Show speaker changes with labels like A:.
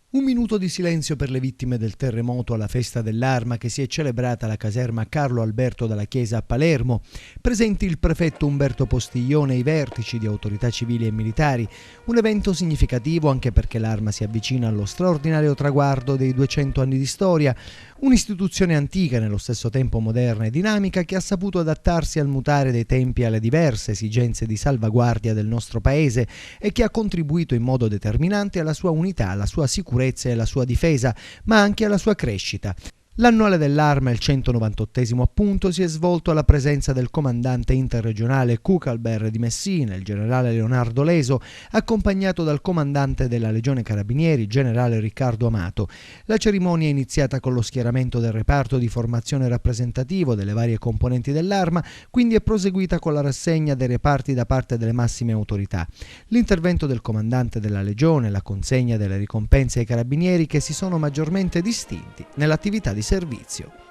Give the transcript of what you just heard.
A: Un minuto di silenzio per le vittime del terremoto alla festa dell'Arma che si è celebrata alla caserma Carlo Alberto dalla Chiesa a Palermo. Presenti il prefetto Umberto Postiglione e i vertici di autorità civili e militari. Un evento significativo anche perché l'Arma si avvicina allo straordinario traguardo dei 200 anni di storia. Un'istituzione antica, nello stesso tempo moderna e dinamica, che ha saputo adattarsi al mutare dei tempi e alle diverse esigenze di salvaguardia del nostro paese e che ha contribuito in modo determinante alla sua unità, alla sua sicurezza e alla sua difesa, ma anche alla sua crescita. L'annuale dell'Arma, il 198° appunto, si è svolto alla presenza del comandante interregionale Cucalber di Messina, il generale Leonardo Leso, accompagnato dal comandante della Legione Carabinieri, generale Riccardo Amato. La cerimonia è iniziata con lo schieramento del reparto di formazione rappresentativo delle varie componenti dell'Arma, quindi è proseguita con la rassegna dei reparti da parte delle massime autorità. L'intervento del comandante della Legione, la consegna delle ricompense ai carabinieri che si sono maggiormente distinti nell'attività di servizio.